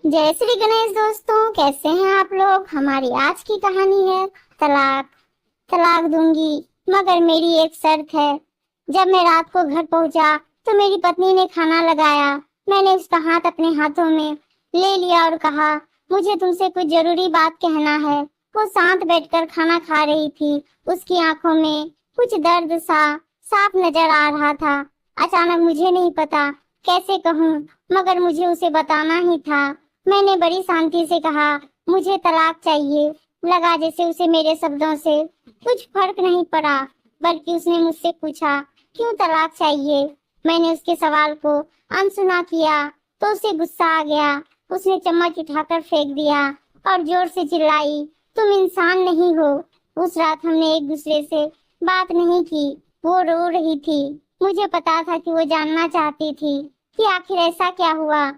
जय श्री गणेश दोस्तों, कैसे हैं आप लोग। हमारी आज की कहानी है तलाक। तलाक दूंगी मगर मेरी एक शर्त है। जब मैं रात को घर पहुंचा तो मेरी पत्नी ने खाना लगाया। मैंने उसका हाथ अपने हाथों में ले लिया और कहा, मुझे तुमसे कुछ जरूरी बात कहना है। वो शांत बैठकर खाना खा रही थी। उसकी आंखों में कुछ दर्द सा साफ नजर आ रहा था। अचानक मुझे नहीं पता कैसे कहूँ, मगर मुझे उसे बताना ही था। मैंने बड़ी शांति से कहा, मुझे तलाक चाहिए। लगा जैसे उसे मेरे शब्दों से कुछ फर्क नहीं पड़ा, बल्कि उसने मुझसे पूछा, क्यों तलाक चाहिए। मैंने उसके सवाल को अनसुना किया तो उसे गुस्सा आ गया। उसने चम्मच उठाकर फेंक दिया और जोर से चिल्लाई, तुम इंसान नहीं हो। उस रात हमने एक दूसरे से बात नहीं की। वो रो रही थी। मुझे पता था कि वो जानना चाहती थी कि आखिर ऐसा क्या हुआ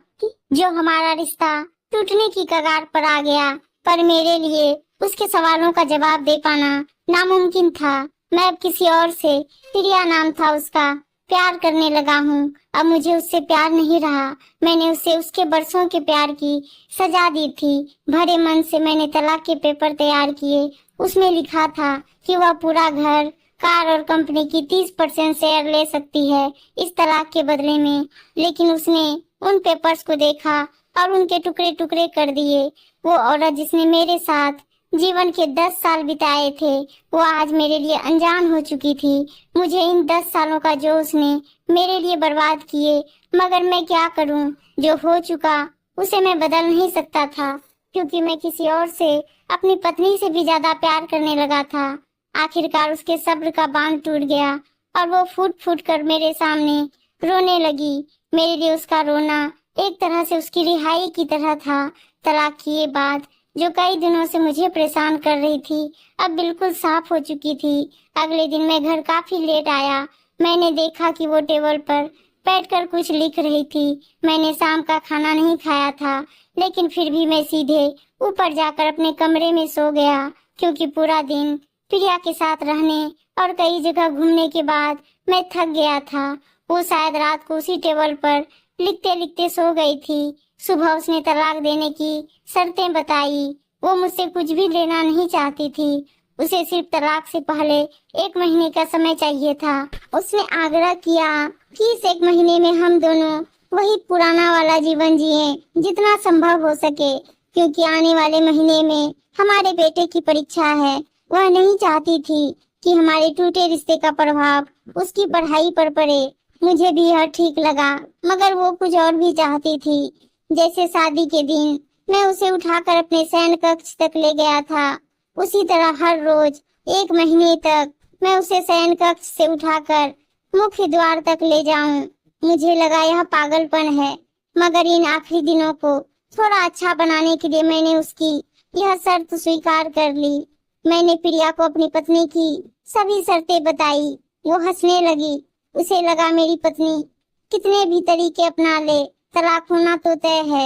जो हमारा रिश्ता टूटने की कगार पर आ गया। पर मेरे लिए उसके सवालों का जवाब दे पाना नामुमकिन था। मैं अब किसी और से, प्रिया नाम था उसका, प्यार करने लगा हूँ। अब मुझे उससे प्यार नहीं रहा। मैंने उसे उसके बरसों के प्यार की सजा दी थी। भरे मन से मैंने तलाक के पेपर तैयार किए। उसमें लिखा था कि वह पूरा घर, कार और कंपनी की 30% शेयर ले सकती है इस तलाक के बदले में। लेकिन उसने उन पेपर्स को देखा और उनके टुकड़े टुकड़े कर दिए। वो औरत जिसने मेरे साथ जीवन के 10 साल बिताए थे, वो आज मेरे लिए अनजान हो चुकी थी। मुझे इन 10 सालों का जो उसने मेरे लिए बर्बाद किए, मगर मैं क्या करूं। जो हो चुका उसे मैं बदल नहीं सकता था, क्योंकि मैं किसी और से, अपनी पत्नी से भी ज्यादा प्यार करने लगा था। आखिरकार उसके सब्र का बांध टूट गया और वो फूट फूट कर मेरे सामने रोने लगी। मेरे लिए उसका रोना एक तरह से उसकी रिहाई की तरह था। तलाक की ये बात जो कई दिनों से मुझे परेशान कर रही थी, अब बिल्कुल साफ हो चुकी थी। अगले दिन मैं घर काफी लेट आया। मैंने देखा कि वो टेबल पर बैठकर कुछ लिख रही थी। मैंने शाम का खाना नहीं खाया था, लेकिन फिर भी मैं सीधे ऊपर जाकर अपने कमरे में सो गया, क्योंकि पूरा दिन प्रिया के साथ रहने और कई जगह घूमने के बाद मैं थक गया था। वो शायद रात को उसी टेबल पर लिखते लिखते सो गई थी। सुबह उसने तलाक देने की शर्तें बताई। वो मुझसे कुछ भी लेना नहीं चाहती थी। उसे सिर्फ तलाक से पहले 1 महीने का समय चाहिए था। उसने आग्रह किया कि इस 1 महीने में हम दोनों वही पुराना वाला जीवन जिए जितना संभव हो सके, क्योंकि आने वाले महीने में हमारे बेटे की परीक्षा है। वह नहीं चाहती थी कि हमारे टूटे रिश्ते का प्रभाव उसकी पढ़ाई पर पड़े। मुझे भी यह ठीक लगा, मगर वो कुछ और भी चाहती थी। जैसे शादी के दिन मैं उसे उठाकर अपने शयन कक्ष तक ले गया था, उसी तरह हर रोज 1 महीने तक मैं उसे शयन कक्ष से उठाकर मुख्य द्वार तक ले जाऊं। मुझे लगा यह पागलपन है, मगर इन आखिरी दिनों को थोड़ा अच्छा बनाने के लिए मैंने उसकी यह शर्त स्वीकार कर ली। मैंने प्रिया को अपनी पत्नी की सभी शर्तें बताई। वो हंसने लगी। उसे लगा मेरी पत्नी कितने भी तरीके अपना ले, तलाक होना तो तय है।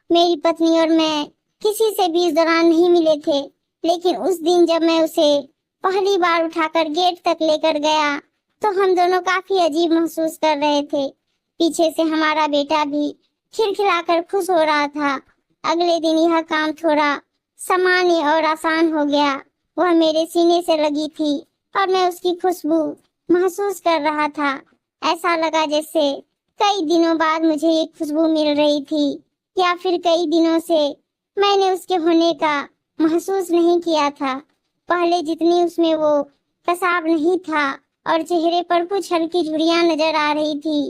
मेरी पत्नी और मैं किसी से भी इस दौरान नहीं मिले थे, लेकिन उस दिन जब मैं उसे पहली बार उठाकर गेट तक लेकर गया तो हम दोनों काफी अजीब महसूस कर रहे थे। पीछे से हमारा बेटा भी खिलखिलाकर खुश हो रहा था। अगले दिन यह काम थोड़ा सामान्य और आसान हो गया। वह मेरे सीने से लगी थी और मैं उसकी खुशबू महसूस कर रहा था। ऐसा लगा जैसे कई दिनों बाद मुझे ये खुशबू मिल रही थी, या फिर कई दिनों से मैंने उसके होने का महसूस नहीं किया था। पहले जितनी उसमें वो कसाव नहीं था और चेहरे पर कुछ हल्की झुर्रियां नजर आ रही थी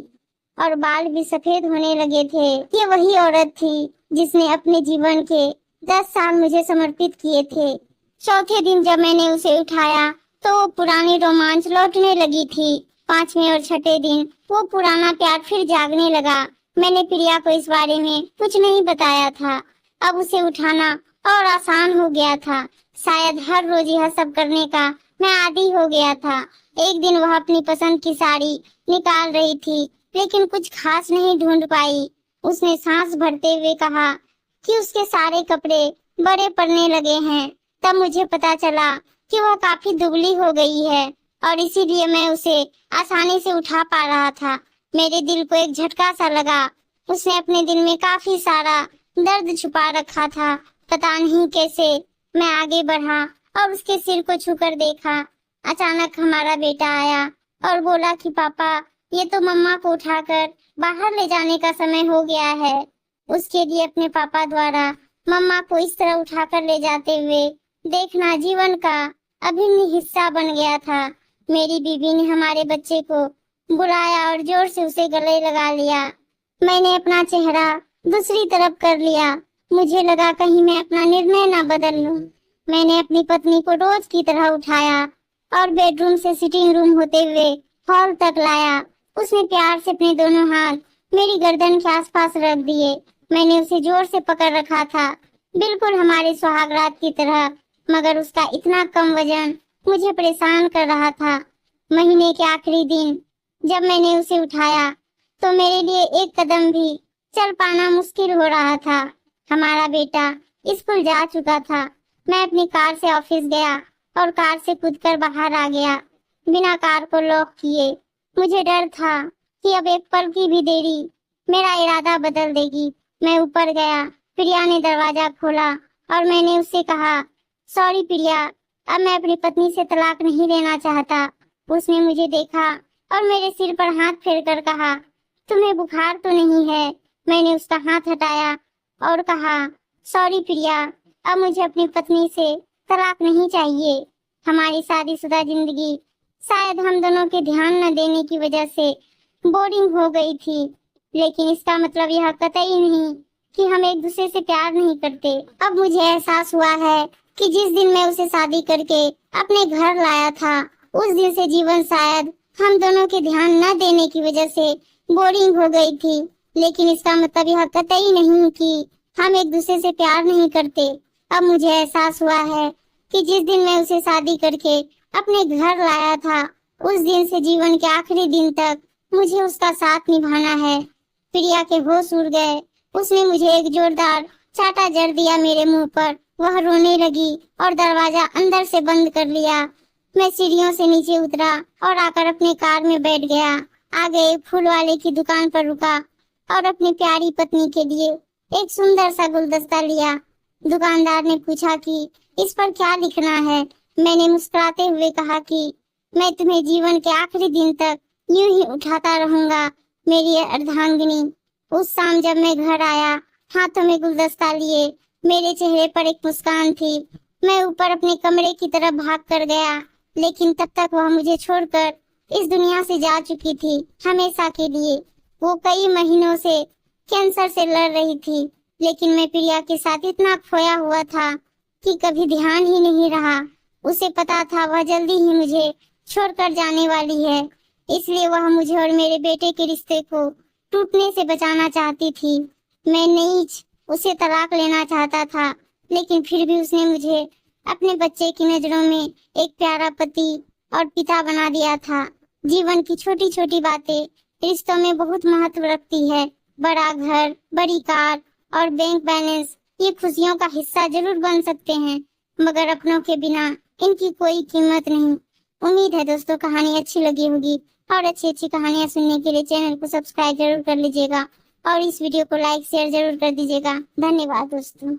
और बाल भी सफेद होने लगे थे। ये वही औरत थी जिसने अपने जीवन के 10 साल मुझे समर्पित किए थे। चौथे दिन जब मैंने उसे उठाया तो वो पुरानी रोमांच लौटने लगी थी। 5वें और 6ठे दिन वो पुराना प्यार फिर जागने लगा। मैंने प्रिया को इस बारे में कुछ नहीं बताया था। अब उसे उठाना और आसान हो गया था। शायद हर रोज यह सब करने का मैं आदी हो गया था। एक दिन वह अपनी पसंद की साड़ी निकाल रही थी, लेकिन कुछ खास नहीं ढूंढ पाई। उसने सांस भरते हुए कहा कि उसके सारे कपड़े बड़े पड़ने लगे हैं। तब मुझे पता चला कि वह काफी दुबली हो गई है और इसीलिए मैं उसे आसानी से उठा पा रहा था। मेरे दिल को एक झटका सा लगा। उसने अपने दिल में काफी सारा दर्द छुपा रखा था। पता नहीं कैसे मैं आगे बढ़ा और उसके सिर को छूकर देखा। अचानक हमारा बेटा आया और बोला कि पापा, ये तो मम्मा को उठाकर बाहर ले जाने का समय हो गया है। उसके लिए अपने पापा द्वारा मम्मा को इस तरह उठाकर ले जाते हुए देखना जीवन का अभिन्न हिस्सा बन गया था। मेरी बीवी ने हमारे बच्चे को बुलाया और जोर से उसे गले लगा लिया। मैंने अपना चेहरा दूसरी तरफ कर लिया। मुझे लगा कहीं मैं अपना निर्णय ना बदल लूं। मैंने अपनी पत्नी को रोज की तरह उठाया और बेडरूम से सिटिंग रूम होते हुए हॉल तक लाया। उसने प्यार से अपने दोनों हाथ मेरी गर्दन के आसपास रख दिए। मैंने उसे जोर से पकड़ रखा था, बिल्कुल हमारे सुहागरात की तरह, मगर उसका इतना कम वजन मुझे परेशान कर रहा था। महीने के आखिरी दिन जब मैंने उसे उठाया तो मेरे लिए एक कदम भी चल पाना मुश्किल हो रहा था। हमारा बेटा स्कूल जा चुका था। मैं अपनी कार से ऑफिस गया और कार से कूदकर बाहर आ गया, बिना कार को लॉक किए। मुझे डर था कि अब एक पल की भी देरी मेरा इरादा बदल देगी। मैं ऊपर गया। प्रिया ने दरवाजा खोला और मैंने उससे कहा, सॉरी प्रिया, अब मैं अपनी पत्नी से तलाक नहीं लेना चाहता। उसने मुझे देखा और मेरे सिर पर हाथ फेरकर कहा, तुम्हें बुखार तो नहीं है? मैंने उसका हाथ हटाया और कहा, सॉरी प्रिया, अब मुझे अपनी पत्नी से तलाक नहीं चाहिए। हमारी शादीशुदा जिंदगी शायद हम दोनों के ध्यान न देने की वजह से बोरिंग हो गई थी, लेकिन इसका मतलब यह कतई नहीं कि हम एक दूसरे से प्यार नहीं करते। अब मुझे एहसास हुआ है कि जिस दिन मैं उसे शादी करके अपने घर लाया था, उस दिन से जीवन शायद हम दोनों के ध्यान न देने की वजह से बोरिंग हो गई थी। लेकिन इसका मतलब यह कतई नहीं कि हम एक दूसरे से प्यार नहीं करते। अब मुझे एहसास हुआ है कि जिस दिन मैं उसे शादी करके अपने घर लाया था, उस दिन से जीवन के आखिरी दिन तक मुझे उसका साथ निभाना है। प्रिया के होश उड़ गए। उसने मुझे एक जोरदार चाटा जड़ दिया मेरे मुंह पर। वह रोने लगी और दरवाजा अंदर से बंद कर लिया। मैं सीढ़ियों से नीचे उतरा और आकर अपने कार में बैठ गया। आगे एक फूल वाले की दुकान पर रुका और अपनी प्यारी पत्नी के लिए एक सुंदर सा गुलदस्ता लिया। दुकानदार ने पूछा कि इस पर क्या लिखना है। मैंने मुस्कुराते हुए कहा कि मैं तुम्हें जीवन के आखिरी दिन तक यूं ही उठाता रहूंगा, मेरी अर्धांगिनी। उस शाम जब मैं घर आया, हाथों में गुलदस्ता लिए, मेरे चेहरे पर एक मुस्कान थी। मैं ऊपर अपने कमरे की तरफ भाग कर गया, लेकिन तब तक वह मुझे छोड़कर इस दुनिया से जा चुकी थी, हमेशा के लिए। वो कई महीनों से कैंसर से लड़ रही थी, लेकिन मैं प्रिया के साथ इतना खोया हुआ था कि कभी ध्यान ही नहीं रहा। उसे पता था वह जल्दी ही मुझे छोड़कर जाने वाली है, इसलिए वह मुझे और मेरे बेटे के रिश्ते को टूटने से बचाना चाहती थी। मैं नीच उसे तलाक लेना चाहता था, लेकिन फिर भी उसने मुझे अपने बच्चे की नजरों में एक प्यारा पति और पिता बना दिया था। जीवन की छोटी छोटी बातें रिश्तों में बहुत महत्व रखती है। बड़ा घर, बड़ी कार और बैंक बैलेंस ये खुशियों का हिस्सा जरूर बन सकते हैं, मगर अपनों के बिना इनकी कोई कीमत नहीं। उम्मीद है दोस्तों कहानी अच्छी लगी होगी, और अच्छी अच्छी कहानियां सुनने के लिए चैनल को सब्सक्राइब जरूर कर लीजिएगा और इस वीडियो को लाइक शेयर जरूर कर दीजिएगा। धन्यवाद दोस्तों।